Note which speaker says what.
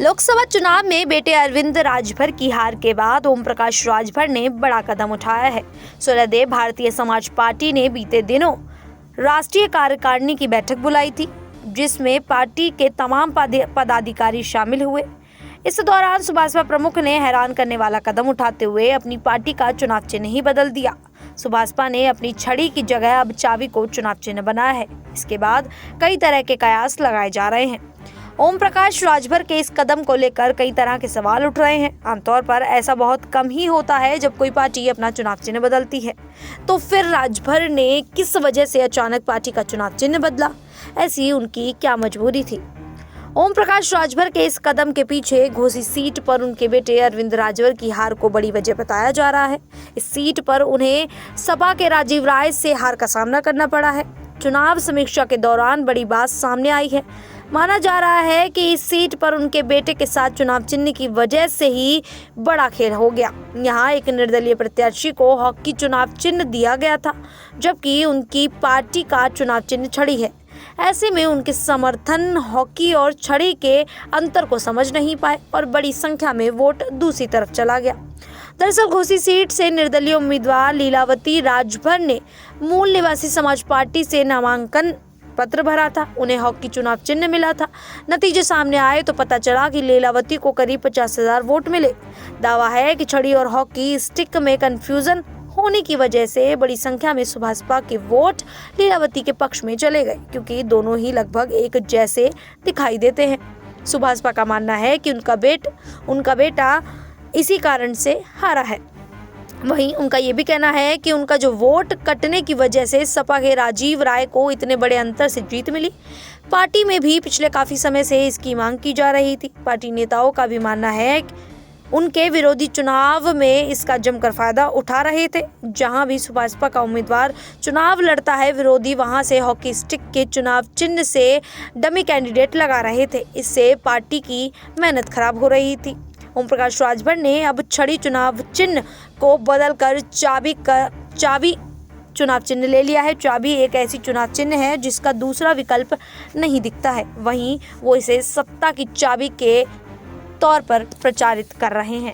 Speaker 1: लोकसभा चुनाव में बेटे अरविंद राजभर की हार के बाद ओम प्रकाश राजभर ने बड़ा कदम उठाया है। सूर्यदेव भारतीय समाज पार्टी ने बीते दिनों राष्ट्रीय कार्यकारिणी की बैठक बुलाई थी, जिसमें पार्टी के तमाम पदाधिकारी शामिल हुए। इस दौरान सुभाषपा प्रमुख ने हैरान करने वाला कदम उठाते हुए अपनी पार्टी का चुनाव चिन्ह ही बदल दिया। सुभाषपा ने अपनी छड़ी की जगह अब चाबी को चुनाव चिन्ह बनाया है। इसके बाद कई तरह के कयास लगाए जा रहे हैं। ओम प्रकाश राजभर के इस कदम को लेकर कई तरह के सवाल उठ रहे हैं। आमतौर पर ऐसा बहुत कम ही होता है जब कोई पार्टी अपना चुनाव चिन्ह बदलती है, तो फिर राजभर ने किस वजह से अचानक पार्टी का चुनाव चिन्ह बदला? ऐसी उनकी क्या मजबूरी थी? ओम प्रकाश राजभर के इस कदम के पीछे घोसी सीट पर उनके बेटे अरविंद राजभर की हार को बड़ी वजह बताया जा रहा है। इस सीट पर उन्हें सपा के राजीव राय से हार का सामना करना पड़ा है। चुनाव समीक्षा के दौरान बड़ी बात सामने आई है। माना जा रहा है कि इस सीट पर उनके बेटे के साथ चुनाव चिन्ह की वजह से ही बड़ा खेल हो गया। यहाँ एक निर्दलीय प्रत्याशी को हॉकी चुनाव चिन्ह दिया गया था, जबकि उनकी पार्टी का चुनाव चिन्ह छड़ी है। ऐसे में उनके समर्थन हॉकी और छड़ी के अंतर को समझ नहीं पाए और बड़ी संख्या में वोट दूसरी तरफ चला गया। दरअसल घोसी सीट से निर्दलीय उम्मीदवार लीलावती राजभर ने मूल निवासी समाज पार्टी से नामांकन पत्र भरा था। उन्हें हॉकी चुनाव चिन्ह मिला था। नतीजे सामने आए तो पता चला कि लीलावती को करीब 50,000 वोट मिले। दावा है कि छड़ी और हॉकी स्टिक में कंफ्यूजन होने की वजह से बड़ी संख्या में सुभाषपा के वोट लीलावती के पक्ष में चले गए, क्योंकि दोनों ही लगभग एक जैसे दिखाई देते हैं। सुभाषपा का मानना है कि उनका बेटा इसी कारण से हारा है। वहीं उनका ये भी कहना है कि उनका जो वोट कटने की वजह से सपा के राजीव राय को इतने बड़े अंतर से जीत मिली। पार्टी में भी पिछले काफी समय से इसकी मांग की जा रही थी। पार्टी नेताओं का भी मानना है कि उनके विरोधी चुनाव में इसका जमकर फायदा उठा रहे थे। जहां भी सुभाषपा का उम्मीदवार चुनाव लड़ता है, विरोधी वहां से हॉकी स्टिक के चुनाव चिन्ह से डमी कैंडिडेट लगा रहे थे। इससे पार्टी की मेहनत खराब हो रही थी। ओम प्रकाश राजभर ने अब छड़ी चुनाव चिन्ह को बदलकर चाबी चुनाव चिन्ह ले लिया है। चाबी एक ऐसी चुनाव चिन्ह है जिसका दूसरा विकल्प नहीं दिखता है। वहीं वो इसे सत्ता की चाबी के तौर पर प्रचारित कर रहे हैं।